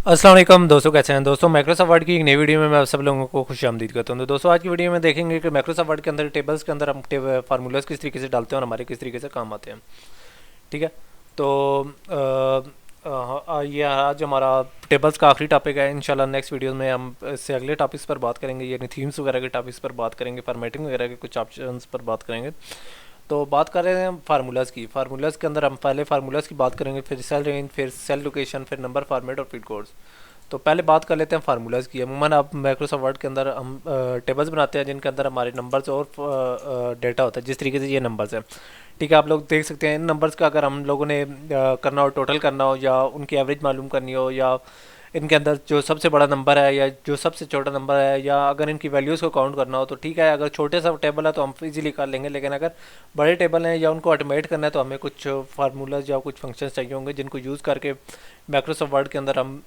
अस्सलाम वालेकुम दोस्तों, कैसे हैं दोस्तों। माइक्रोसॉफ्ट वर्ड की एक नई वीडियो में मैं आप सब लोगों को खुशामदीद करता हूं। तो दोस्तों आज की वीडियो में देखेंगे कि माइक्रोसॉफ्ट वर्ड के अंदर टेबल्स के अंदर हम फार्मूलाज किस तरीके से डालते हैं और हमारे किस तरीके से काम आते हैं। ठीक है, तो ये आज हमारा टेबल्स का आखिरी टॉपिक है। इंशाल्लाह नेक्स्ट वीडियो में हम इससे अगले टॉपिक्स पर बात करेंगे, यानी थीम्स वगैरह के टॉपिक्स पर बात करेंगे, फॉर्मेटिंग वगैरह के कुछ ऑप्शंस पर बात करेंगे। तो बात कर रहे हैं फार्मूलाज़ की। फार्मूलाज़ के अंदर हम पहले फार्मूलाज़ की बात करेंगे, फिर सेल रेंज, फिर सेल लोकेशन, फिर नंबर फॉर्मेट और फीड कोड्स। तो पहले बात कर लेते हैं फार्मूलाज़ की। अमूमन आप माइक्रोसॉफ्ट वर्ड के अंदर हम टेबल्स बनाते हैं जिनके अंदर हमारे नंबर्स और डेटा होता है। जिस तरीके से ये नंबर्स हैं, ठीक है, आप लोग देख सकते हैं इन नंबर्स का अगर हम लोगों ने करना हो, टोटल करना हो या उनकी एवरेज मालूम करनी हो, या इनके अंदर जो सबसे बड़ा नंबर है या जो सबसे छोटा नंबर है, या अगर इनकी वैल्यूज़ को काउंट करना हो, तो ठीक है, अगर छोटे सा टेबल है तो हम इजीली कर लेंगे। लेकिन अगर बड़े टेबल हैं या उनको ऑटोमेट करना है तो हमें कुछ फार्मूलाज या कुछ फंक्शंस चाहिए होंगे जिनको यूज़ करके माइक्रोसॉफ्ट वर्ड के अंदर हम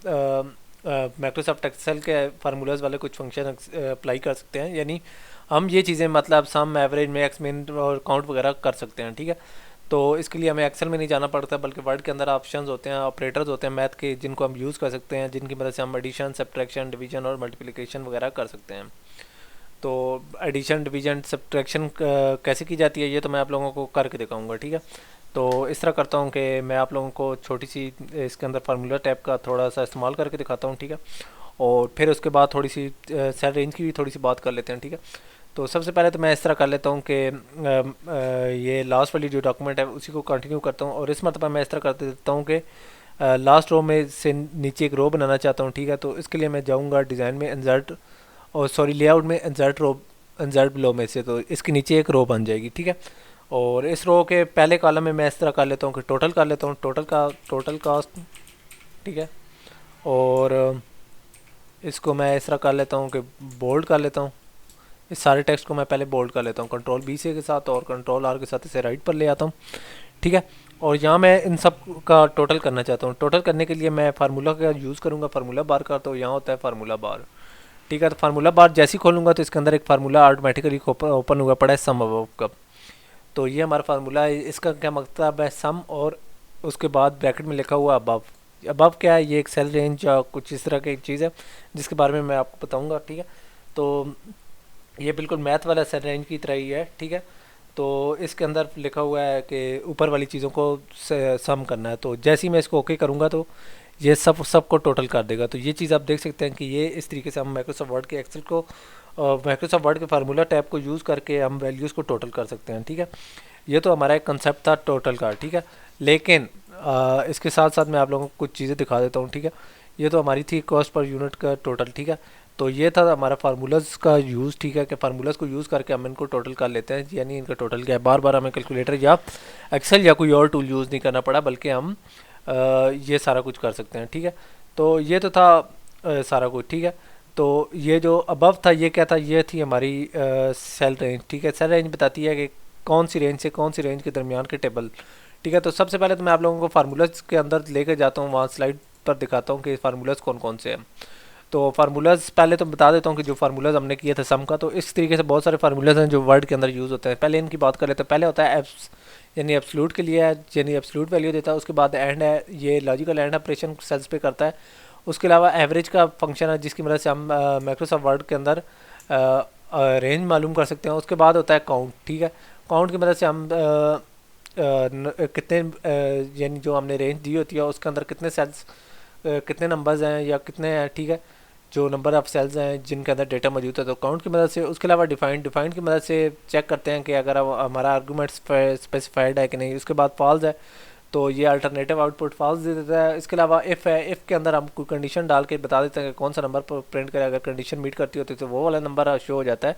माइक्रोसॉफ्ट एक्सेल के फार्मूलाज वाले कुछ फंक्शन अप्लाई कर सकते हैं। यानी हम ये चीज़ें मतलब सम, एवरेज, मैक्स, मिन और काउंट वगैरह कर सकते हैं। ठीक है, तो इसके लिए हमें एक्सेल में नहीं जाना पड़ता, बल्कि वर्ड के अंदर ऑप्शंस होते हैं, ऑपरेटर्स होते हैं मैथ के, जिनको हम यूज़ कर सकते हैं, जिनकी मदद से हम एडिशन, सब्ट्रैक्शन, डिवीजन और मल्टीप्लिकेशन वगैरह कर सकते हैं। तो एडिशन, डिवीजन, सब्ट्रैक्शन कैसे की जाती है ये तो मैं आप लोगों को करके दिखाऊंगा। ठीक है, तो इस तरह करता हूँ कि मैं आप लोगों को छोटी सी इसके अंदर फार्मूला टैप का थोड़ा सा इस्तेमाल करके दिखाता हूँ। ठीक है, और फिर उसके बाद थोड़ी सी सेल रेंज की भी थोड़ी सी बात कर लेते हैं। ठीक है, तो सबसे पहले तो मैं इस तरह कर लेता हूँ कि ये लास्ट वाली जो डॉक्यूमेंट है उसी को कंटिन्यू करता हूँ, और इस मरतबा मैं इस तरह कर देता हूँ कि लास्ट रो में से नीचे एक रो बनाना चाहता हूँ। ठीक है, तो इसके लिए मैं जाऊँगा डिज़ाइन में, इंसर्ट, और सॉरी लेआउट में, इंसर्ट रो, इंसर्ट बिलो में से, तो इसके नीचे एक रो बन जाएगी। ठीक है, और इस रो के पहले कॉलम में मैं इस तरह कर लेता हूँ कि टोटल कर लेता हूँ, टोटल कास्ट। ठीक है, और इसको मैं इस तरह कर लेता हूँ कि बोल्ड कर लेता हूँ। इस सारे टेक्स्ट को मैं पहले बोल्ड कर लेता हूँ कंट्रोल बी से के साथ, और कंट्रोल आर के साथ इसे राइट पर ले आता हूँ। ठीक है, और यहाँ मैं इन सब का टोटल करना चाहता हूँ। टोटल करने के लिए मैं फार्मूला का यूज़ करूँगा, फार्मूला बार का। तो यहाँ होता है फार्मूला बार। ठीक है, तो फार्मूला बार जैसे ही खोलूँगा तो इसके अंदर एक फार्मूला ऑटोमेटिकली ओपन हुआ पड़ा है, सम अबव का। तो ये हमारा फार्मूला है। इसका क्या मतलब है, सम, और उसके बाद ब्रैकेट में लिखा हुआ अबव। अबव क्या है, ये एक सेल रेंज या कुछ इस तरह की एक चीज़ है जिसके बारे में मैं आपको बताऊँगा। ठीक है, तो ये बिल्कुल मैथ वाला सेल रेंज की तरह ही है। ठीक है, तो इसके अंदर लिखा हुआ है कि ऊपर वाली चीज़ों को सम करना है। तो जैसे ही मैं इसको ओके करूँगा तो ये सब को टोटल कर देगा। तो ये चीज़ आप देख सकते हैं कि ये इस तरीके से हम माइक्रोसॉफ्ट वर्ड के एक्सेल को, माइक्रोसॉफ्ट वर्ड के फार्मूला टैब को यूज़ करके हम वैल्यूज़ को टोटल कर सकते हैं। ठीक है, ये तो हमारा एक कंसेप्ट था टोटल का। ठीक है, लेकिन इसके साथ साथ मैं आप लोगों को कुछ चीज़ें दिखा देता हूँ। ठीक है, ये तो हमारी थी कॉस्ट पर यूनिट का टोटल। ठीक है, तो ये था हमारा फार्मूलाज का यूज़। ठीक है, कि फार्मूलाज को यूज़ करके हम इनको टोटल कर लेते हैं, यानी इनका टोटल क्या है। बार बार हमें कैलकुलेटर या एक्सेल या कोई और टूल यूज़ नहीं करना पड़ा, बल्कि हम ये सारा कुछ कर सकते हैं। ठीक है, तो ये तो था सारा कुछ। ठीक है, तो ये जो अबव था ये क्या था, ये थी हमारी सेल रेंज। ठीक है, सेल रेंज बताती है कि कौन सी रेंज से कौन सी रेंज के दरमियान के टेबल। ठीक है, तो सबसे पहले तो मैं आप लोगों को फार्मूलाज के अंदर लेकर जाता हूँ, वहाँ स्लाइड पर दिखाता हूँ कि फार्मूलाज कौन कौन से हैं। तो फार्मूलाज पहले तो बता देता हूँ कि जो फार्मूलाज हमने किए थे सम का, तो इस तरीके से बहुत सारे फार्मूलाज हैं जो वर्ड के अंदर यूज़ होते हैं। पहले इनकी बात कर लेते हैं। पहले होता है एप्स, यानी एब्सोल्यूट के लिए है, यानी एब्सोल्यूट वैल्यू देता है। उसके बाद एंड है, ये लॉजिकल एंड ऑपरेशन सेल्स पे करता है। उसके अलावा एवरेज का फंक्शन है जिसकी मदद से हम माइक्रोसॉफ्ट वर्ड के अंदर रेंज मालूम कर सकते हैं। उसके बाद होता है काउंट। ठीक है, काउंट की मदद से हम कितने यानी जो हमने रेंज दी होती है उसके अंदर कितने सेल्स, कितने नंबर्स हैं या कितने हैं। ठीक है, जो नंबर ऑफ सेल्स हैं जिनके अंदर डेटा मौजूद है, तो काउंट की मदद से। उसके अलावा डिफाइंड की मदद से चेक करते हैं कि अगर हमारा आर्गूमेंट स्पेसिफाइड है कि नहीं। उसके बाद फॉल्स है, तो ये अल्टरनेटिव आउटपुट फॉल्स दे देता है। इसके अलावा इफ़ है, इफ़ के अंदर हम कोई कंडीशन डाल के बता देते हैं कि कौन सा नंबर पर प्रिंट करे। अगर कंडीशन मीट करती होती है तो वो वाला नंबर शो हो जाता है,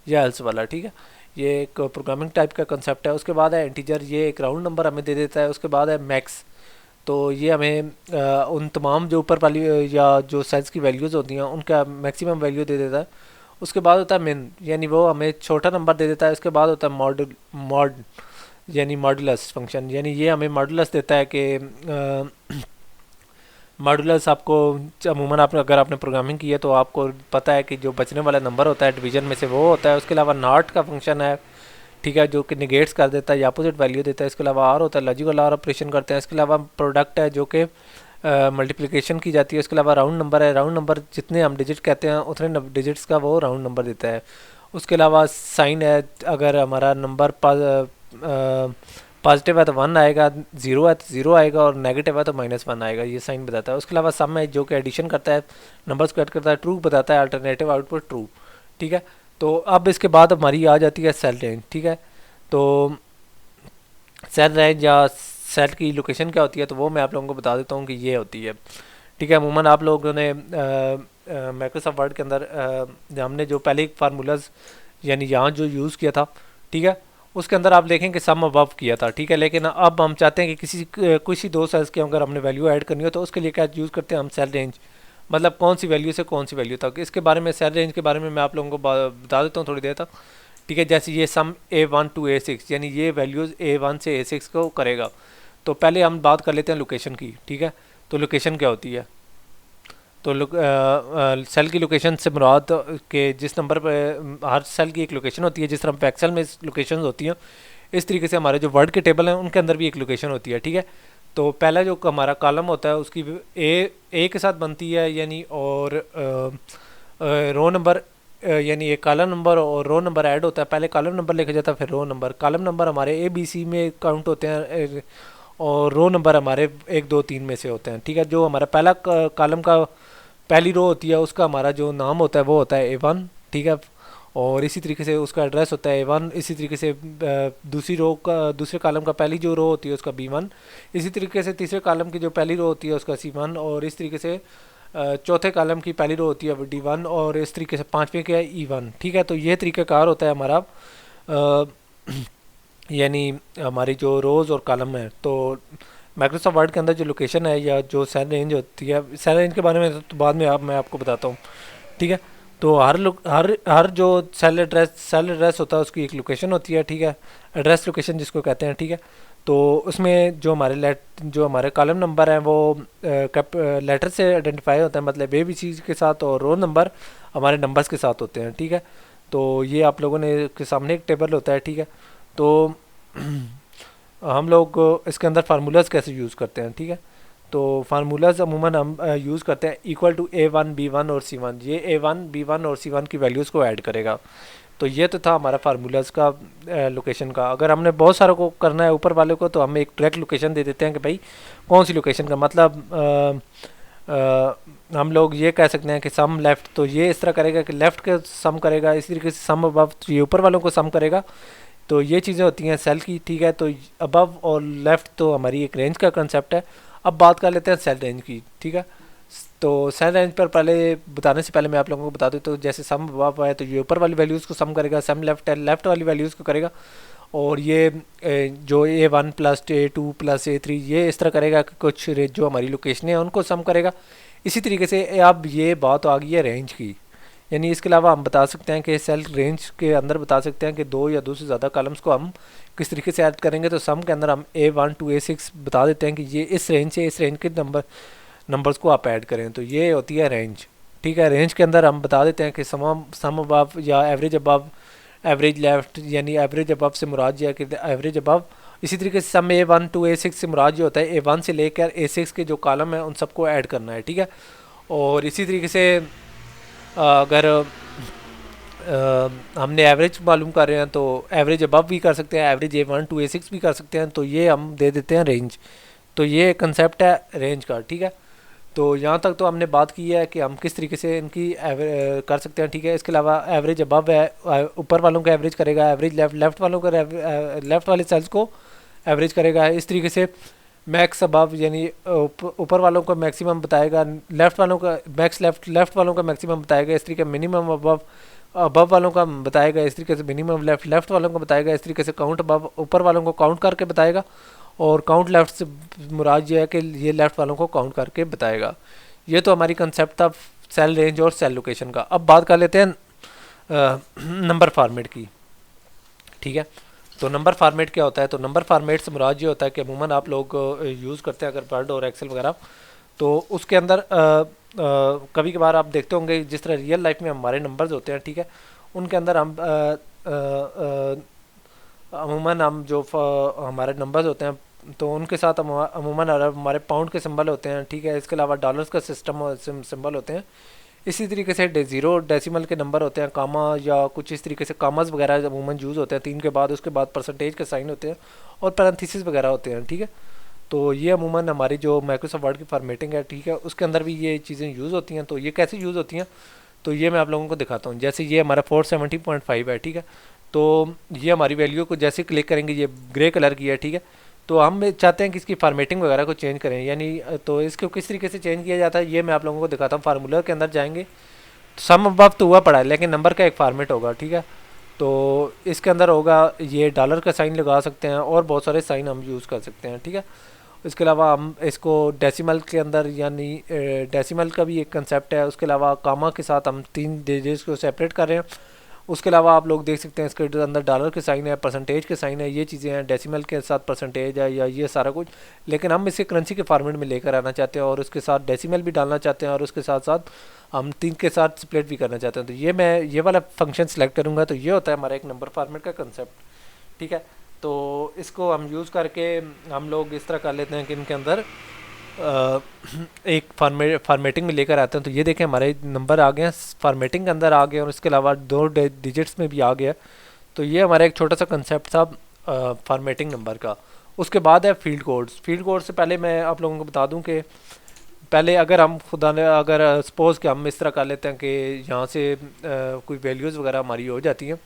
या एल्स वाला। ठीक है, ये एक प्रोग्रामिंग टाइप का कंसेप्ट है। उसके बाद है इंटीजर, ये एक राउंड नंबर हमें दे देता है। उसके बाद है मैक्स, तो ये हमें उन तमाम जो ऊपर वाली या जो सेल्स की वैल्यूज़ होती हैं उनका मैक्सिमम वैल्यू दे देता है। उसके बाद होता है मिन, यानी वो हमें छोटा नंबर दे देता है। उसके बाद होता है मॉड यानी मॉडुलस फंक्शन, यानी ये हमें मॉडुलस देता है कि मॉडुलस आपको अमूमन आपने अगर आपने प्रोग्रामिंग की है तो आपको पता है कि जो बचने वाला नंबर होता है डिवीजन में से वो होता है। उसके अलावा नॉट का फंक्शन है, ठीक है, जो कि निगेट्स कर देता है या अपोजिट वैल्यू देता है। इसके अलावा आर होता है, लॉजिकल आर ऑपरेशन करते हैं। इसके अलावा प्रोडक्ट है जो कि मल्टीप्लिकेशन की जाती है। उसके अलावा राउंड नंबर है, राउंड नंबर जितने हम डिजिट कहते हैं उतने डिजिट्स का वो राउंड नंबर देता है। उसके अलावा साइन है, अगर हमारा नंबर पॉजिटिव है तो 1 आएगा, ज़ीरो है तो 0 आएगा, और नेगेटिव है तो -1 आएगा, ये साइन बताता है। उसके अलावा सम है जो कि एडिशन करता है, नंबर्स को ऐड करता है, ट्रू बताता है, अल्टरनेटिव आउटपुट ट्रू। ठीक है, तो अब इसके बाद हमारी आ जाती है सेल रेंज। ठीक है, तो सेल रेंज या सेल की लोकेशन क्या होती है, तो वो मैं आप लोगों को बता देता हूँ कि ये होती है। ठीक है, अमूमन आप लोगों ने माइक्रोसॉफ्ट वर्ड के अंदर हमने जो पहले फार्मूलाज यानी यहाँ जो यूज़ किया था, ठीक है, उसके अंदर आप देखें कि सम अबव किया था। ठीक है, लेकिन अब हम चाहते हैं कि किसी दो सेल्स के अगर हमने वैल्यू ऐड करनी हो तो उसके लिए क्या यूज़ करते हैं हम, सेल रेंज। मतलब कौन सी वैल्यू से कौन सी वैल्यू तक, इसके बारे में सेल रेंज के बारे में मैं आप लोगों को बता देता हूँ थोड़ी देर तक। ठीक है, जैसे ये सम A1 to A6 यानी ये वैल्यूज़ A1 से A6 को करेगा। तो पहले हम बात कर लेते हैं लोकेशन की। ठीक है, तो लोकेशन क्या होती है, तो सेल की लोकेशन से मुराद के जिस नंबर पर हर सेल की एक लोकेशन होती है, जिस तरह एक्सेल में लोकेशन होती हैं, इस तरीके से हमारे जो वर्ड के टेबल हैं उनके अंदर भी एक लोकेशन होती है। ठीक है, तो पहला जो हमारा कॉलम होता है उसकी ए के साथ बनती है यानी, और रो नंबर यानी एक कॉलम नंबर और रो नंबर ऐड होता है। पहले कॉलम नंबर लिखा जाता है फिर रो नंबर। कॉलम नंबर हमारे ABC में काउंट होते हैं और रो नंबर हमारे 1 2 3 में से होते हैं। ठीक है, जो हमारा पहला कॉलम का पहली रो होती है उसका हमारा जो नाम होता है वो होता है A1। ठीक है, और इसी तरीके से उसका एड्रेस होता है A1। इसी तरीके से दूसरी रो का दूसरे कॉलम का पहली जो रो होती है उसका B1। इसी तरीके से तीसरे कॉलम की जो पहली रो होती है उसका C1, और इस तरीके से चौथे कॉलम की पहली रो होती है वो D1, और इस तरीके से पाँचवें का E1। ठीक है, तो ये तरीक़ाकार होता है हमारा यानी हमारी जो रोज़ और कॉलम है। तो माइक्रोसॉफ्ट वर्ड के अंदर जो लोकेशन है या जो सेल रेंज होती है, सेल रेंज के बारे में तो बाद में मैं आपको बताता हूँ। ठीक है, तो हर जो सेल एड्रेस होता है उसकी एक लोकेशन होती है। ठीक है, एड्रेस लोकेशन जिसको कहते हैं। ठीक है, तो उसमें जो हमारे कॉलम नंबर हैं वो लेटर से आइडेंटिफाई होता है, मतलब ए बी सी के साथ, और रो नंबर हमारे नंबर्स के साथ होते हैं। ठीक है, तो ये आप लोगों ने के सामने एक टेबल होता है। ठीक है, तो हम लोग इसके अंदर फार्मूलाज कैसे यूज़ करते हैं। ठीक है, तो फार्मूलाज अमूमन हम यूज़ करते हैं इक्वल टू A1 B1 और C1। ये A1 B1 और C1 की वैल्यूज़ को ऐड करेगा। तो ये तो था हमारा फार्मूलाज का लोकेशन का। अगर हमने बहुत सारों को करना है ऊपर वाले को तो हम एक डायरेक्ट लोकेशन दे देते हैं कि भाई कौन सी लोकेशन का मतलब हम लोग ये कह सकते हैं कि सम लेफ़्ट, तो ये इस तरह करेगा कि लेफ़्ट के सम करेगा, इसी तरीके से सम अबव ये ऊपर वालों को सम करेगा। तो ये चीज़ें होती हैं सेल की। ठीक है, तो अबव और लेफ़्ट तो हमारी एक रेंज का कंसेप्ट है। अब बात कर लेते हैं सेल रेंज की। ठीक है, तो सेल रेंज पर पहले बताने से पहले मैं आप लोगों को बता दूँ, तो जैसे सम अबव है तो ये ऊपर वाली वैल्यूज़ को सम करेगा, सम लेफ्ट है लेफ़्ट वाली वैल्यूज़ को करेगा, और ये जो A1 + A2 + A3 ये इस तरह करेगा कि कुछ जो हमारी लोकेशन है उनको सम करेगा। इसी तरीके से अब ये बात आ गई है रेंज की। यानी इसके अलावा हम बता सकते हैं कि सेल रेंज के अंदर बता सकते हैं कि 2 या 2 से ज़्यादा कॉलम्स को हम किस तरीके से ऐड करेंगे। तो सम के अंदर हम A1 to A6 बता देते हैं कि ये इस रेंज से इस रेंज के नंबर्स को आप ऐड करें, तो ये होती है रेंज। ठीक है, रेंज के अंदर हम बता देते हैं कि सम अबव या एवरेज अबव, एवरेज लेफ्ट, यानी एवरेज अबव से मुराद ये है कि एवरेज अबव। इसी तरीके से सम A1 to A6 से मुराद ये होता है A1 से लेकर A6 के जो कॉलम है उन सबको ऐड करना है। ठीक है, और इसी तरीके से अगर हमने एवरेज मालूम कर रहे हैं तो एवरेज अबव भी कर सकते हैं, एवरेज A1 to A6 भी कर सकते हैं, तो ये हम दे देते हैं रेंज। तो ये कंसेप्ट है रेंज का। ठीक है, तो यहाँ तक तो हमने बात की है कि हम किस तरीके से इनकी कर सकते हैं। ठीक है, इसके अलावा एवरेज अबव है, ऊपर वालों का एवरेज करेगा, एवरेज लेफ्ट वालों का लेफ्ट वाले सेल्स को एवरेज करेगा। इस तरीके से मैक्स अबव यानी ऊपर वालों का मैक्सिमम बताएगा, लेफ्ट वालों का मैक्स लेफ्ट वालों का मैक्सिमम बताएगा। इस तरीके मिनिमम अबव वालों का बताएगा, इस तरीके से मिनिमम लेफ्ट वालों का बताएगा। इस तरीके से काउंट अबव ऊपर वालों को काउंट करके बताएगा, और काउंट लेफ्ट से मुराद ये है कि ये लेफ्ट वालों को काउंट करके बताएगा। ये तो हमारी कंसेप्ट था सेल रेंज और सेल लोकेशन का। अब बात कर लेते हैं नंबर फॉर्मेट की। ठीक है, तो नंबर फॉर्मेट क्या होता है, तो नंबर फॉर्मेट से मुराद ये होता है कि अमूमन आप लोग यूज़ करते हैं अगर वर्ड और एक्सेल वगैरह, तो उसके अंदर कभी कभार आप देखते होंगे जिस तरह रियल लाइफ में हमारे नंबर्स होते हैं। ठीक है, उनके अंदर हम अमूमन हम जो हमारे नंबर्स होते हैं तो उनके साथ अमूमन हमारे पाउंड के सिंबल होते हैं, ठीक है। इसके अलावा डॉलर्स का सिंबल होते हैं। इसी तरीके से ज़ीरो डेसिमल के नंबर होते हैं, कामा या कुछ इस तरीके से कामास वगैरह अमूमन यूज़ होते हैं 3 के बाद, उसके बाद परसेंटेज के साइन होते हैं और पैरेंथेसिस वगैरह होते हैं, ठीक है। तो ये अमूमन हमारी जो माइक्रोसॉफ्ट वर्ड की फॉर्मेटिंग है, ठीक है, उसके अंदर भी ये चीज़ें यूज़ होती हैं। तो ये कैसे यूज़ होती हैं, तो ये मैं आप लोगों को दिखाता हूँ। जैसे ये हमारा 470.5 है, ठीक है। तो ये हमारी वैल्यू को जैसे क्लिक करेंगे, ये ग्रे कलर की है, ठीक है। तो हम चाहते हैं कि इसकी फार्मेटिंग वगैरह को चेंज करें, यानी तो इसको किस तरीके से चेंज किया जाता है ये मैं आप लोगों को दिखाता हूँ। फार्मूला के अंदर जाएंगे, सम अब तो हुआ पड़ा है, लेकिन नंबर का एक फॉर्मेट होगा, ठीक है। तो इसके अंदर होगा ये डॉलर का साइन लगा सकते हैं और बहुत सारे साइन हम यूज़ कर सकते हैं, ठीक है। इसके अलावा हम इसको डेसिमल के अंदर, यानी डेसिमल का भी एक कंसेप्ट है। उसके अलावा कामा के साथ हम 3 डिजिट्स को सेपरेट कर रहे हैं। उसके अलावा आप लोग देख सकते हैं इसके अंदर डॉलर के साइन है, परसेंटेज के साइन है, ये चीज़ें हैं। डेसिमल के साथ परसेंटेज है या ये सारा कुछ, लेकिन हम इसे करेंसी के फॉर्मेट में लेकर आना चाहते हैं और उसके साथ डेसिमल भी डालना चाहते हैं और उसके साथ साथ हम 3 के साथ स्प्लिट भी करना चाहते हैं। तो ये मैं ये वाला फंक्शन सेलेक्ट करूँगा, तो ये होता है हमारा एक नंबर फॉर्मेट का कंसेप्ट, ठीक है। तो इसको हम यूज़ करके हम लोग इस तरह कर लेते हैं कि इनके अंदर एक फॉर्मेटिंग में लेकर आते हैं। तो ये देखें हमारे नंबर आ गए हैं, फॉर्मेटिंग के अंदर आ गए और इसके अलावा 2 डिजिट्स में भी आ गया। तो ये हमारा एक छोटा सा कंसेप्ट था फॉर्मेटिंग नंबर का। उसके बाद है फील्ड कोड्स। फील्ड कोड से पहले मैं आप लोगों को बता दूं कि पहले अगर हम खुदा ने अगर सपोज़ कि हम इस तरह कर लेते हैं कि यहाँ से कोई वैल्यूज़ वगैरह हमारी हो जाती हैं,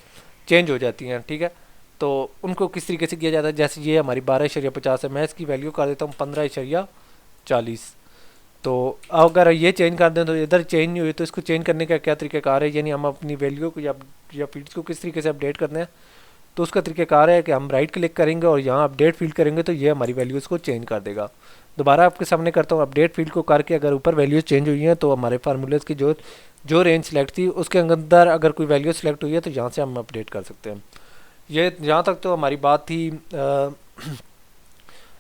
चेंज हो जाती हैं, ठीक है। तो उनको किस तरीके से किया जाता है, जैसे ये हमारी 12.50 है, मैं इसकी वैल्यू कर देता हूँ 15.40। तो अगर ये चेंज कर दें तो इधर चेंज नहीं हुई, तो इसको चेंज करने का क्या तरीकाकार है, यानी हम अपनी वैल्यू को या फील्ड्स को किस तरीके से अपडेट करते हैं। तो उसका तरीकाकार है कि हम राइट क्लिक करेंगे और यहाँ अपडेट फील्ड करेंगे, तो ये हमारी वैल्यूज़ को चेंज कर देगा। दोबारा आपके सामने करता हूँ, अपडेट फील्ड को करके अगर ऊपर वैल्यूज़ चेंज हुई हैं तो हमारे फार्मूलेज़ की जो जो रेंज सेलेक्ट थी उसके अंदर अगर कोई वैल्यू सेलेक्ट हुई है तो यहाँ से हम अपडेट कर सकते हैं। ये यहाँ तक तो हमारी बात थी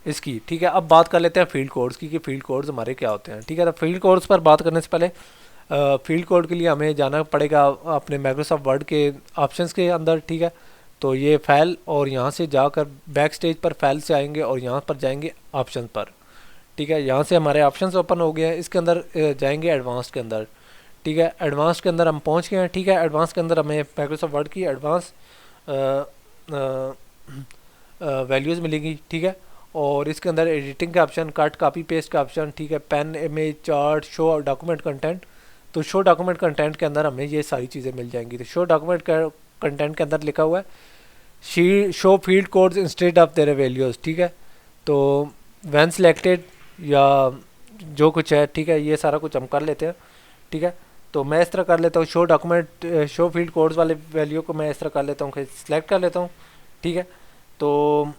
इसकी, ठीक है। अब बात कर लेते हैं फील्ड कोड्स की कि फील्ड कोड्स हमारे क्या होते हैं, ठीक है। तो फील्ड कोड्स पर बात करने से पहले फील्ड कोड के लिए हमें जाना पड़ेगा अपने माइक्रोसॉफ्ट वर्ड के ऑप्शंस के अंदर, ठीक है। तो ये फाइल और यहाँ से जाकर बैक स्टेज पर फाइल से आएंगे और यहाँ पर जाएंगे ऑप्शन पर, ठीक है। यहाँ से हमारे ऑप्शंस ओपन हो गए हैं। इसके अंदर जाएंगे एडवांस के अंदर, ठीक है। एडवांस के अंदर हम पहुँच गए हैं, ठीक है। एडवांस के अंदर हमें माइक्रोसॉफ्ट वर्ड की एडवांस वैल्यूज़ मिलेंगी, ठीक है। और इसके अंदर एडिटिंग का ऑप्शन, कट कॉपी पेस्ट का ऑप्शन, ठीक है। Pen, image, chart, show document content. तो शो डॉक्यूमेंट कंटेंट के अंदर हमें ये सारी चीज़ें मिल जाएंगी। तो शो डॉक्यूमेंट कंटेंट के अंदर लिखा हुआ है show field codes instead of their values, ठीक है। तो वैन सिलेक्टेड या जो कुछ है, ठीक है, ये सारा कुछ हम कर लेते हैं, ठीक है। तो मैं इस तरह कर लेता हूँ, शो फील्ड कोड्स वाले वैल्यू को मैं इस तरह कर लेता हूँ कि सिलेक्ट कर लेता हूँ, ठीक है। तो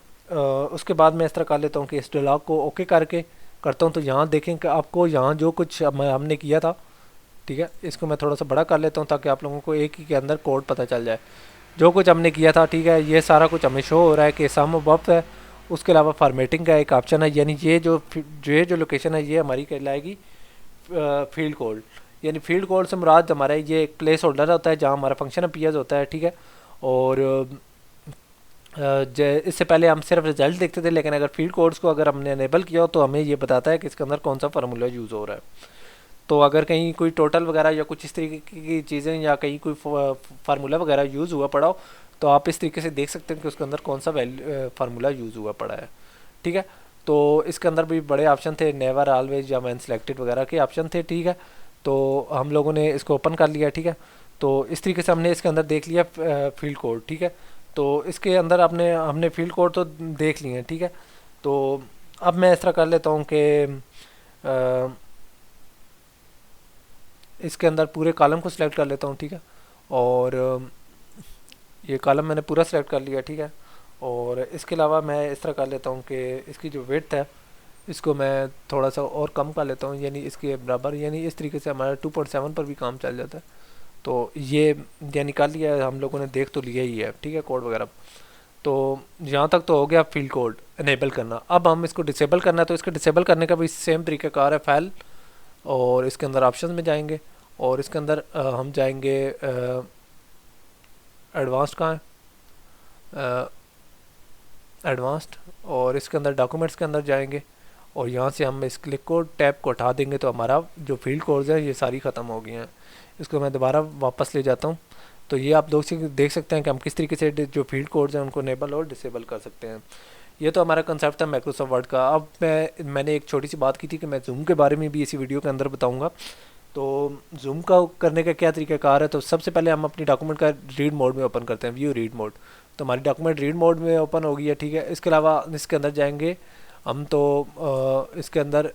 उसके बाद मैं इस तरह कर लेता हूँ कि इस डायलॉग को ओके करके करता हूँ। तो यहाँ देखें कि आपको यहाँ जो कुछ हमने किया था, ठीक है, इसको मैं थोड़ा सा बड़ा कर लेता हूँ ताकि आप लोगों को एक ही के अंदर कोड पता चल जाए जो कुछ हमने किया था, ठीक है। ये सारा कुछ हमें शो हो रहा है कि सम बफ है। उसके अलावा फॉर्मेटिंग का एक ऑप्शन है, यानी ये जो लोकेशन है ये हमारी कहलाएगी फील्ड कोड। यानी फील्ड कोड से मुराद हमारा ये एक प्लेस होल्डर होता है जहाँ हमारा फंक्शन अपीयर्स होता है, ठीक है। और इससे पहले हम सिर्फ रिजल्ट देखते थे, लेकिन अगर फील्ड कोड्स को अगर हमने अनेबल किया हो तो हमें ये बताता है कि इसके अंदर कौन सा फार्मूला यूज़ हो रहा है। तो अगर कहीं कोई टोटल वगैरह या कुछ इस तरीके की चीज़ें या कहीं कोई फार्मूला वगैरह यूज़ हुआ पड़ा हो तो आप इस तरीके से देख सकते हैं कि उसके अंदर कौन सा फार्मूला यूज़ हुआ पड़ा है, ठीक है। तो इसके अंदर भी बड़े ऑप्शन थे, नेवर, ऑलवेज या वैन सिलेक्टेड वगैरह के ऑप्शन थे, ठीक है। तो हम लोगों ने इसको ओपन कर लिया, ठीक है। तो इस तरीके से हमने इसके अंदर देख लिया फील्ड कोड, ठीक है। तो इसके अंदर हमने फील्ड कोड तो देख लिए हैं, ठीक है। तो अब मैं इस तरह कर लेता हूँ कि इसके अंदर पूरे कॉलम को सिलेक्ट कर लेता हूँ, ठीक है। और ये कॉलम मैंने पूरा सिलेक्ट कर लिया, ठीक है। और इसके अलावा मैं इस तरह कर लेता हूँ कि इसकी जो विड्थ है इसको मैं थोड़ा सा और कम कर लेता हूँ, यानी इसके बराबर, यानी इस तरीके से हमारा 2.7 पर भी काम चल जाता है। तो ये निकाल लिया है हम लोगों ने, देख तो लिया ही है, ठीक है, कोड वगैरह। तो यहाँ तक तो हो गया फील्ड कोड इनेबल करना। अब हम इसको डिसेबल करना है, तो इसको डिसेबल करने का भी सेम तरीक़ाकार है, फाइल और इसके अंदर ऑप्शन में जाएंगे और इसके अंदर हम जाएंगे एडवांस्ड कहाँ है, एडवांस्ड, और इसके अंदर डॉक्यूमेंट्स के अंदर जाएंगे और यहाँ से हम इस क्लिक को टैब को हटा देंगे तो हमारा जो फील्ड कोड्स है ये सारी ख़त्म हो गई हैं। इसको मैं दोबारा वापस ले जाता हूँ। तो ये आप लोग देख सकते हैं कि हम किस तरीके से जो फील्ड कोड्स हैं उनको इनेबल और डिसेबल कर सकते हैं। ये तो हमारा कंसेप्ट था माइक्रोसॉफ्ट वर्ड का। अब मैंने एक छोटी सी बात की थी कि मैं जूम के बारे में भी इसी वीडियो के अंदर बताऊंगा। तो जूम का करने का क्या तरीकाकार है, तो सबसे पहले हम अपनी डॉक्यूमेंट का रीड मोड में ओपन करते हैं, व्यू रीड मोड। तो हमारी डॉक्यूमेंट रीड मोड में ओपन हो गई है, ठीक है। इसके अलावा इसके अंदर जाएंगे हम, तो इसके अंदर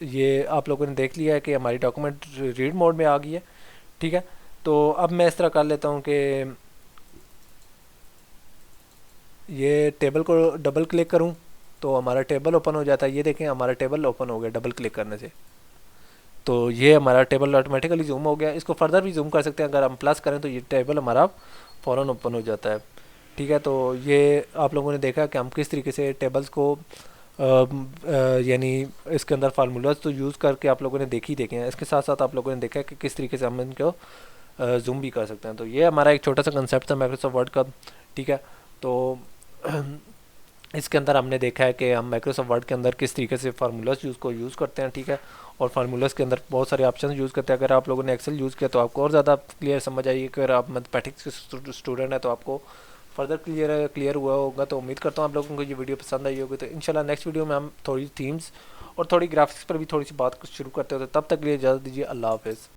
ये आप लोगों ने देख लिया है कि हमारी डॉक्यूमेंट रीड मोड में आ गई है, ठीक है। तो अब मैं इस तरह कर लेता हूँ कि ये टेबल को डबल क्लिक करूँ तो हमारा टेबल ओपन हो जाता है। ये देखें हमारा टेबल ओपन हो गया डबल क्लिक करने से। तो ये हमारा टेबल ऑटोमेटिकली जूम हो गया। इसको फर्दर भी जूम कर सकते हैं, अगर हम प्लस करें तो ये टेबल हमारा फ़ौरन ओपन हो जाता है, ठीक है। तो ये आप लोगों ने देखा कि हम किस तरीके से टेबल्स को यानी इसके अंदर फार्मूलाज तो यूज़ करके आप लोगों ने देखे हैं। इसके साथ साथ आप लोगों ने देखा कि किस तरीके से हम इनको जूम भी कर सकते हैं। तो ये हमारा एक छोटा सा कंसेप्ट था माइक्रोसॉफ्ट वर्ड का, ठीक है। तो इसके अंदर हमने देखा है कि हम माइक्रोसॉफ्ट वर्ड के अंदर किस तरीके से फार्मूलाज यूज़ करते हैं, ठीक है। और फार्मूलाज के अंदर बहुत सारे ऑप्शन यूज़ करते हैं। अगर आप लोगों ने एक्सेल यूज़ किया तो आपको और ज़्यादा क्लियर समझ आएगी। अगर आप मैथमेटिक्स के स्टूडेंट हैं तो आपको फर्दर क्लियर हुआ होगा। तो उम्मीद करता हूँ आप लोगों को ये वीडियो पसंद आई होगी। तो इंशाल्लाह नेक्स्ट वीडियो में हम थोड़ी थीम्स और थोड़ी ग्राफिक्स पर भी थोड़ी सी बात शुरू करते हैं। तो तब तक के लिए इजाज़त दीजिए, अल्लाह हाफ़िज़।